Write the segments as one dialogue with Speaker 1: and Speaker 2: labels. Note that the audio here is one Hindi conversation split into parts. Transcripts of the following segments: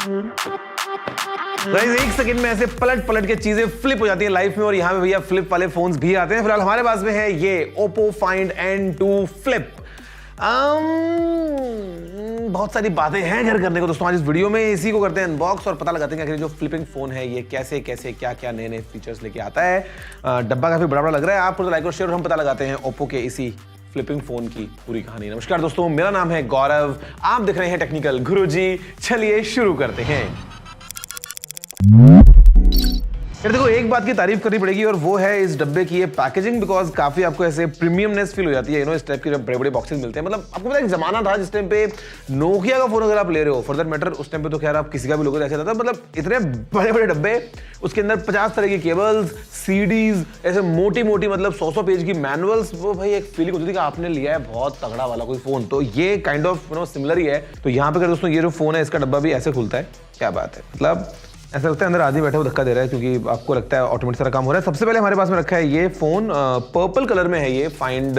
Speaker 1: गाइस एक सेकंड में ऐसे पलट पलट के चीजें फ्लिप हो जाती है लाइफ में, और यहाँ पे भैया फ्लिप वाले फोन्स भी आते हैं। फिलहाल हमारे पास में है ये Oppo Find N2 Flip। बहुत सारी बातें हैं घर करने को दोस्तों, आज इस वीडियो में इसी को करते हैं अनबॉक्स और पता लगाते हैं कि जो फ्लिपिंग फोन है ये कैसे कैसे क्या क्या नए नए फीचर्स लेके आता है। डब्बा काफी बड़ा बड़ा लग रहा है, आप लाइक और शेयर, और हम पता लगाते हैं ओप्पो के इसी फ्लिपिंग फोन की पूरी कहानी। नमस्कार दोस्तों, मेरा नाम है गौरव, आप देख रहे हैं टेक्निकल गुरुजी। चलिए शुरू करते हैं। यार देखो, एक बात की तारीफ करनी पड़ेगी और वो है इस डब्बे की ये पैकेजिंग, बिकॉज काफी आपको ऐसे प्रीमियमनेस फील हो जाती है। यू नो, इस टाइप के जब बड़े बड़े बॉक्सेस मिलते हैं, मतलब आपको पता है एक जमाना था जिस टाइम पे नोकिया का फोन अगर आप ले रहे हो, फॉर दैट मैटर उस टाइम पे तो खैर आप किसी का भी लोगे ऐसा था, मतलब इतने बड़े बड़े डब्बे, उसके अंदर 50 तरह की केबल्स, सीडीज, ऐसे मोटी मोटी मतलब 100 पेज की मैनुअल्स। वो भाई एक फीलिंग होती थी कि आपने लिया है बहुत तगड़ा वाला कोई फोन। तो ये kind of you know similar ही है। तो यहाँ पे दोस्तों ये जो फोन है इसका डब्बा भी ऐसे खुलता है। क्या बात है, मतलब ऐसा लगता है अंदर आदमी बैठा हुआ धक्का दे रहा है, क्योंकि आपको लगता है ऑटोमेटिक सारा काम हो रहा है। सबसे पहले हमारे पास में रखा है ये फोन, पर्पल कलर में है ये फाइंड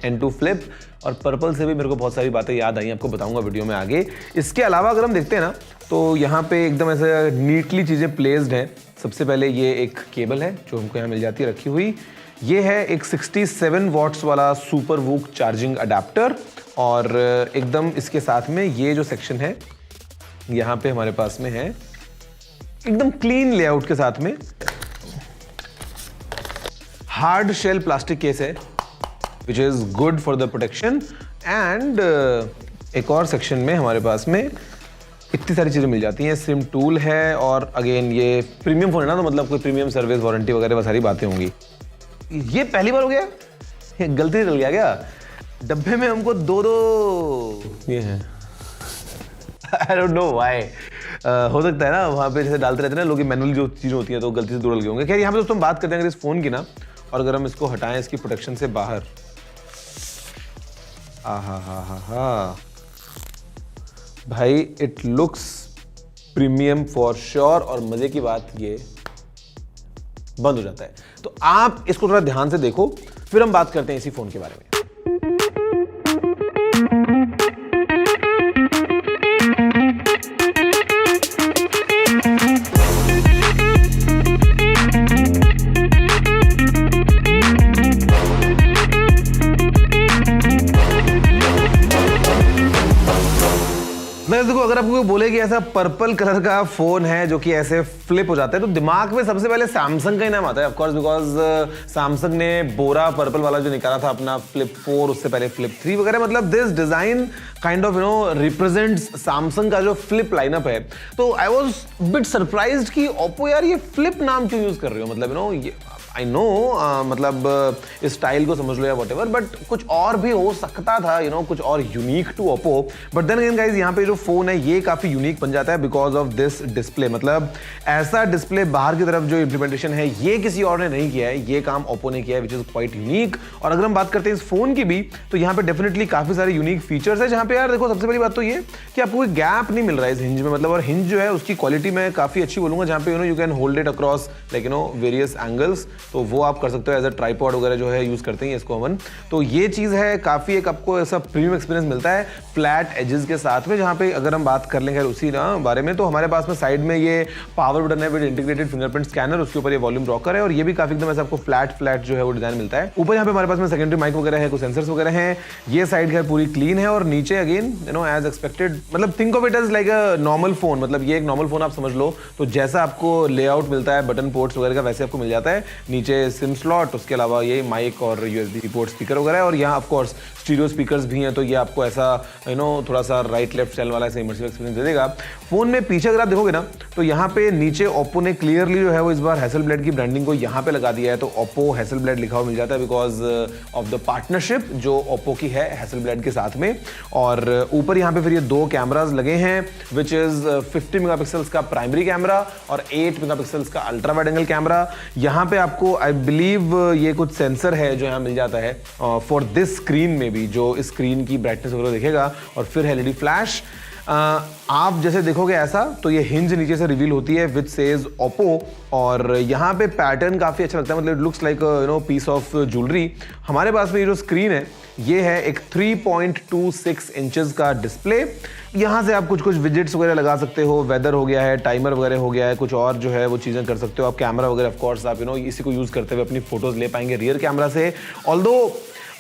Speaker 1: N2 Flip, और पर्पल से भी मेरे को बहुत सारी बातें याद आई, आपको बताऊंगा वीडियो में आगे। इसके अलावा अगर हम देखते हैं ना, तो यहाँ पे एकदम ऐसे नीटली चीज़ें प्लेस्ड हैं। सबसे पहले ये एक केबल है जो हमको यहाँ मिल जाती है रखी हुई। ये है एक 67 वॉट्स वाला सुपर वूक चार्जिंग अडेप्टर, और एकदम इसके साथ में ये जो सेक्शन है यहाँ पे हमारे पास में है एकदम क्लीन लेआउट के साथ में हार्ड शेल प्लास्टिक केस है, which is good for the protection. And एक और सेक्शन में हमारे पास में इतनी सारी चीजें मिल जाती हैं। सिम टूल है, और अगेन ये प्रीमियम फोन है ना, तो मतलब कोई प्रीमियम सर्विस वारंटी वगैरह वो सारी बातें होंगी। ये पहली बार हो गया, ये गलती चल गया क्या? डब्बे में हमको दो ये है, आई डोंट नो व्हाई। हो सकता है ना वहाँ पे जैसे डालते रहते हैं ना लोग, मैनुअल जो चीज़ें होती हैं तो गलती से दो डल गए होंगे। खैर यहाँ पे दोस्तों हम बात करते हैं अगर इस फोन की ना, और अगर हम इसको हटाएं इसकी प्रोटेक्शन से बाहर, हा भाई it looks premium for sure. और मजे की बात ये बंद हो जाता है, तो आप इसको थोड़ा ध्यान से देखो, फिर हम बात करते हैं इसी फोन के बारे में। देखो, अगर आपको कोई बोले कि ऐसा पर्पल कलर का फोन है जो कि ऐसे फ्लिप हो जाता है, तो दिमाग में सबसे पहले सैमसंग का ही नाम आता है, ऑफ कोर्स, बिकॉज सैमसंग ने बोरा पर्पल वाला जो निकाला था अपना फ्लिप 4, उससे पहले फ्लिप 3 वगैरह, मतलब this design kind of you no represents Samsung का जो फ्लिप लाइनअप है। तो आई वाज बिट सरप्राइज्ड कि ओप्पो यार ये फ्लिप नाम क्यों यूज कर रहे हो, मतलब यू नो ये आई नो मतलब इस स्टाइल को समझ लो या व्हाटएवर, बट कुछ और भी हो सकता था, यू नो कुछ और unique to Oppo. But then again guys, यहाँ पे जो फोन है ये काफी यूनिक बन जाता है बिकॉज ऑफ दिस डिस्प्ले। मतलब ऐसा डिस्प्ले बाहर की तरफ जो इम्प्लीमेंटेशन है ये किसी और ने नहीं किया है, ये काम ओप्पो ने किया है, विच इज क्वाइट यूनिक। और अगर हम बात करते हैं इस फोन की भी, तो यहाँ पे डेफिनेटली काफी सारे यूनिक फीचर्स है, जहाँ पे यार देखो सबसे पहली बात तो ये कि आपको कोई गैप नहीं मिल रहा है इस हिंज में, मतलब, और हिंज जो है उसकी क्वालिटी मैं काफी अच्छी बोलूंगा, जहाँ पे you can hold it across like you know various angles, तो वो आप कर सकते हो एज अ ट्राइपॉड वगैरह जो है यूज करते हैं इसको अपन। तो ये चीज है काफी, एक आपको ऐसा प्रीमियम एक्सपीरियंस मिलता है फ्लैट एजेस के साथ में। जहाँ पे अगर हम बात कर लेंगे उसी ना बारे में, तो हमारे पास में साइड में ये पावर बटन है विद इंटीग्रेटेड फिंगरप्रिंट स्कैनर, उसके ऊपर ये वॉल्यूम रॉकर है, और ये भी काफी एकदम ऐसा आपको फ्लैट जो है वो डिजाइन मिलता है। ऊपर यहाँ पे हमारे पास में सेकेंडरी माइक वगैरह है, कुछ सेंसर्स वगैरह हैं। ये साइड है पूरी क्लीन है, और नीचे again you know as expected, मतलब think of it as like a normal phone, मतलब ये एक नॉर्मल फोन आप समझ लो। तो जैसा आपको लेआउट मिलता है बटन पोर्ट्स वगैरह का, वैसे आपको मिल जाता है। नीचे सिम स्लॉट, उसके अलावा ये माइक और यूएसबी पोर्ट स्पीकर वगैरह, और यहाँ ऑफ कोर्स स्टीरियो स्पीकर्स भी हैं, तो ये आपको ऐसा यू नो थोड़ा सा राइट लेफ्ट स्टाइल वाला ऐसा इमर्सिव एक्सपीरियंस दे देगा। फोन में पीछे अगर आप देखोगे ना, तो यहाँ पे नीचे ओप्पो ने क्लियरली जो है वो इस बार हैसलब्लेड की ब्रांडिंग को यहाँ पे लगा दिया है, तो ओप्पो हैसलब्लेड लिखा हुआ मिल जाता है बिकॉज ऑफ द पार्टनरशिप जो ओप्पो की है हैसलब्लेड के साथ में। और ऊपर यहाँ पे फिर ये दो कैमराज लगे हैं, विच इज 50 मेगापिक्सल्स का प्राइमरी कैमरा और 8 मेगापिक्सल्स का अल्ट्रा वाइड एंगल कैमरा। यहाँ पे आपको आई बिलीव ये कुछ सेंसर है जो यहाँ मिल जाता है फॉर दिस स्क्रीन में भी, जो इस स्क्रीन की ब्राइटनेस वगैरह देखेगा, और फिर एलईडी फ्लैश। आप जैसे देखोगे ऐसा, तो ये हिंज नीचे से रिवील होती है विच सेज ओप्पो, और यहाँ पे पैटर्न काफ़ी अच्छा लगता है, मतलब it looks like piece of jewellery. हमारे पास में ये जो स्क्रीन है ये है एक 3.26 इंचेस का डिस्प्ले। यहाँ से आप कुछ विजिट्स वगैरह लगा सकते हो, वेदर हो गया है, टाइमर वगैरह हो गया है, कुछ और जो है वो चीज़ें कर सकते हो आप। कैमरा वगैरह ऑफ कोर्स आप इसी को यूज़ करते हुए अपनी फोटोज ले पाएंगे रियर कैमरा से। ऑल्दो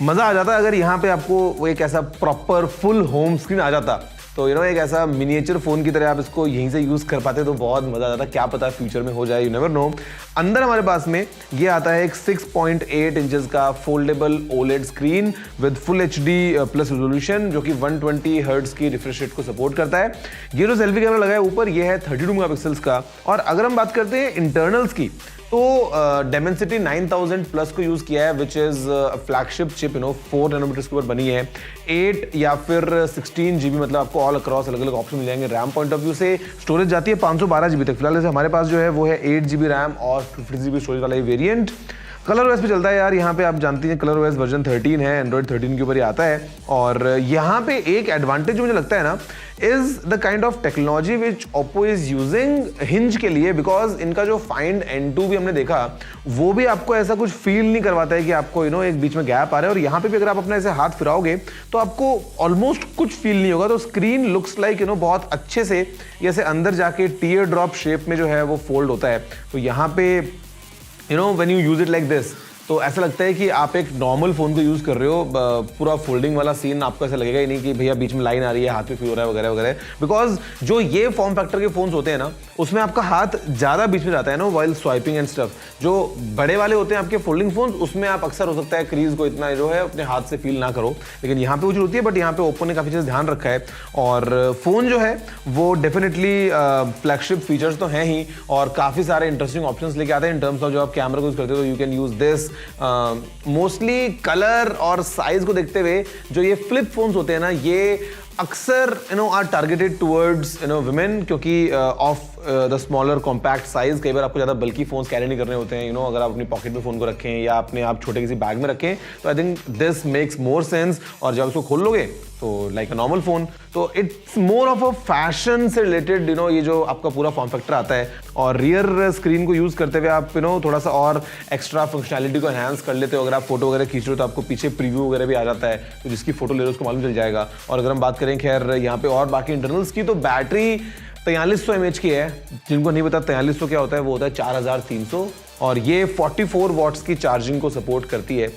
Speaker 1: मज़ा आ जाता है अगर यहाँ पे आपको वो एक ऐसा प्रॉपर फुल होम स्क्रीन आ जाता, तो एक ऐसा मिनिएचर फोन की तरह आप इसको यहीं से यूज कर पाते तो बहुत मजा आ जाता। क्या पता फ्यूचर में हो जाए, यू नेवर नो। अंदर हमारे पास में ये आता है एक 6.8 इंचेस का foldable OLED screen with full HD plus resolution, जो कि 120 हर्ट्ज की रिफ्रेश रेट को सपोर्ट करता है। ये जो सेल्फी कैमरा लगा है ऊपर, ये है 32 मेगापिक्सल्स का। और अगर हम बात करते हैं इंटरनल्स की, तो Dimensity 9000 प्लस को यूज किया है, which is flagship chip 4 nanometre के ऊपर बनी है। 8 या फिर 16 GB, मतलब आपको ऑल अक्रॉस अलग अलग ऑप्शन मिल जाएंगे। रैम पॉइंट ऑफ व्यू से स्टोरेज जाती है 512 GB तक। फिलहाल जैसे हमारे पास जो है वो है 8 GB रैम और 50 GB स्टोरेज वाला ये वेरिएंट। कलर ओएस पे चलता है यार, यहाँ पे आप जानती हैं कलर ओएस वर्जन 13 है, एंड्रॉइड 13 के ऊपर ही आता है। और यहाँ पे एक एडवांटेज मुझे लगता है ना, is the kind of technology which Oppo is using hinge के लिए, बिकॉज इनका जो फाइंड N2 भी हमने देखा, वो भी आपको ऐसा कुछ फील नहीं करवाता है कि आपको एक बीच में गैप आ रहा है। और यहाँ पे भी अगर आप अपना ऐसे हाथ फिराओगे तो आपको ऑलमोस्ट कुछ फील नहीं होगा। तो स्क्रीन लुक्स लाइक बहुत अच्छे से जैसे अंदर जाके टीयर ड्रॉप शेप में जो है वो फोल्ड होता है। तो यहाँ पे when you use it like this, तो ऐसा लगता है कि आप एक नॉर्मल फोन को यूज कर रहे हो। पूरा फोल्डिंग वाला सीन आपको ऐसा लगेगा ही नहीं कि भैया बीच में लाइन आ रही है, हाथ में फील हो रहा है वगैरह वगैरह। बिकॉज जो ये फॉर्म फैक्टर के फोन्स होते हैं ना, उसमें आपका हाथ ज्यादा बीच में जाता है ना वाइल स्वाइपिंग एंड स्टफ। जो बड़े वाले होते हैं आपके फोल्डिंग फोन, उसमें आप अक्सर हो सकता है क्रीज को इतना जो है अपने हाथ से फील ना करो, लेकिन यहाँ पे वो जो होती है। बट यहाँ पे ओप्पो ने काफी चीज ध्यान रखा है, और फोन जो है वो डेफिनेटली फ्लैगशिप फीचर्स तो हैं ही, और काफी सारे इंटरेस्टिंग ऑप्शंस लेके आते हैं इन टर्म्स ऑफ जो आप कैमरा को यूज करते हो, तो you can use this. Mostly colour और साइज को देखते हुए जो ये फ्लिप फोन्स होते हैं ना, ये अक्सर आर टारगेटेड टुवर्ड्स वुमेन, क्योंकि of the smaller compact size. कई बार आपको ज्यादा बल्की फोन्स कैरी नहीं करने होते हैं, अगर आप अपनी पॉकेट में फोन को रखें या अपने आप छोटे किसी बैग में रखें, तो I think this makes more sense. और जब इसको खोल लोगे तो लाइक अ नॉर्मल फोन, तो it's more of a fashion से रिलेटेड ये जो आपका पूरा फॉर्म फैक्टर आता है। और रियर स्क्रीन को यूज करते हुए आप थोड़ा सा और एक्स्ट्रा फंक्शनैलिटी को एनहांस कर लेते हो। अगर आप फोटो वगैरह खींच रहे हो तो आपको पीछे प्रीव्यू वगैरह भी आ जाता है, तो जिसकी फोटो ले रहे हो उसको मालूम चल जाएगा। और अगर हम बात करें खैर यहाँ पे और बाकी इंटरनल्स की, तो बैटरी 4300 mAh की है। जिनको नहीं पता 4300 क्या होता है, वो होता है 4300, और ये 44 वॉट्स की चार्जिंग को सपोर्ट करती है।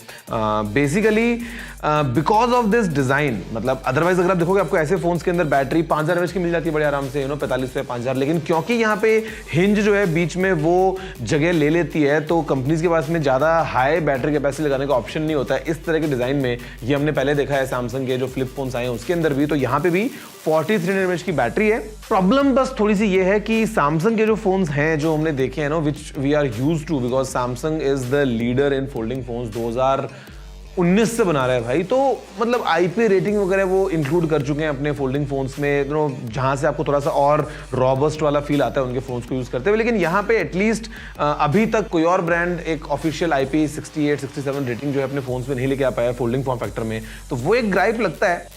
Speaker 1: Basically because of this design, मतलब अदरवाइज अगर आप देखोगे आपको ऐसे फोन्स के अंदर बैटरी 5000 mAh की मिल जाती है बड़े आराम से, 4500 या 5000, लेकिन क्योंकि यहाँ पे हिंज जो है बीच में वो जगह ले लेती है, तो कंपनीज के पास में ज्यादा हाई बैटरी कैपेसिटी लगाने का ऑप्शन नहीं होता है इस तरह के डिजाइन में। ये हमने पहले देखा है सैमसंग के जो फ्लिप फोन्स आए हैं उसके अंदर भी, तो यहाँ पे भी 4300 mAh की बैटरी है। प्रॉब्लम बस थोड़ी सी ये है कि सैमसंग के जो फोन्स हैं जो हमने देखे हैं ना, which we are used to, because Samsung is the leader in folding phones, 2019 से बना रहा है भाई। तो मतलब IP रेटिंग वगैरह वो इंक्लूड कर चुके हैं अपने फोल्डिंग फोन्स में, जहां से आपको थोड़ा सा और रॉबस्ट वाला फील आता है उनके फोन्स को यूज करते हुए। लेकिन यहाँ पे एटलीस्ट अभी तक कोई और ब्रांड एक ऑफिशियल IP 68-67 रेटिंग जो है अपने फोन्स में नहीं लेके आ पाया फोल्डिंग फॉर्म फैक्टर में, तो वो एक ग्राइप लगता है।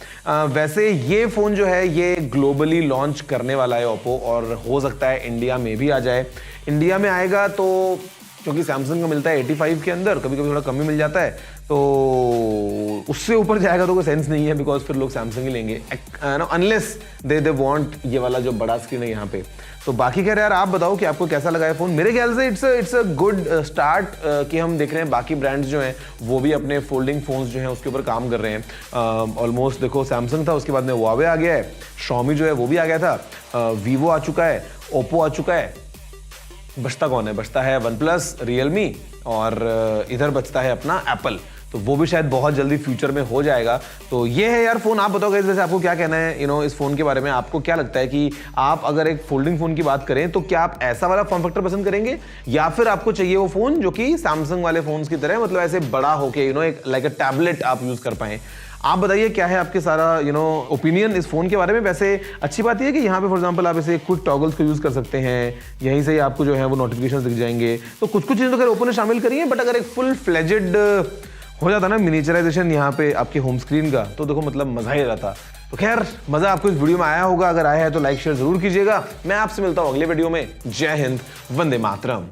Speaker 1: वैसे ये फोन जो है ये ग्लोबली लॉन्च करने वाला है ओप्पो, और हो सकता है इंडिया में भी आ जाए। इंडिया में आएगा तो क्योंकि सैमसंग का मिलता है 85 के अंदर, कभी कभी थोड़ा कम ही मिल जाता है, तो उससे ऊपर जाएगा तो कोई सेंस नहीं है, बिकॉज फिर लोग सैमसंग ही लेंगे, अनलेस दे वांट ये वाला जो बड़ा स्क्रीन है यहाँ पे। तो बाकी कह रहे यार आप बताओ कि आपको कैसा लगा है फोन। मेरे ख्याल से इट्स अ गुड स्टार्ट कि हम देख रहे हैं बाकी ब्रांड्स जो हैं वो भी अपने फोल्डिंग फोन्स जो हैं उसके ऊपर काम कर रहे हैं। ऑलमोस्ट देखो सैमसंग था, उसके बाद में हुआवे आ गया है, Xiaomi जो है वो भी आ गया था, वीवो आ चुका है, ओप्पो आ चुका है, बचता कौन है? बचता है OnePlus, Realme, और इधर बचता है अपना एप्पल। तो वो भी शायद बहुत जल्दी फ्यूचर में हो जाएगा। तो ये है यार फोन। आप बताओ गाइस वैसे आपको क्या कहना है इस फोन के बारे में। आपको क्या लगता है कि आप अगर एक फोल्डिंग फोन की बात करें तो क्या आप ऐसा वाला फॉर्म फैक्टर पसंद करेंगे, या फिर आपको चाहिए वो फोन जो कि सैमसंग वाले फोन्स की तरह मतलब ऐसे बड़ा होके एक लाइक अ टैबलेट आप यूज कर पाए। आप बताइए क्या है आपके सारा ओपिनियन इस फोन के बारे में। वैसे अच्छी बात यह है कि यहाँ पे फॉर एग्जांपल आप ऐसे क्विक टॉगल्स को यूज कर सकते हैं, यहीं से ही आपको जो है वो नोटिफिकेशंस दिख जाएंगे। तो कुछ चीजें तो अगर ओप्पो ने शामिल करी है, बट अगर एक फुल फ्लेजेड हो जाता ना मिनिएचराइजेशन यहाँ पे आपके होम स्क्रीन का, तो देखो मतलब मजा ही आ जाता। तो खैर मजा आपको इस वीडियो में आया होगा, अगर आया है तो लाइक शेयर जरूर कीजिएगा। मैं आपसे मिलता हूं अगले वीडियो में। जय हिंद, वंदे मातरम।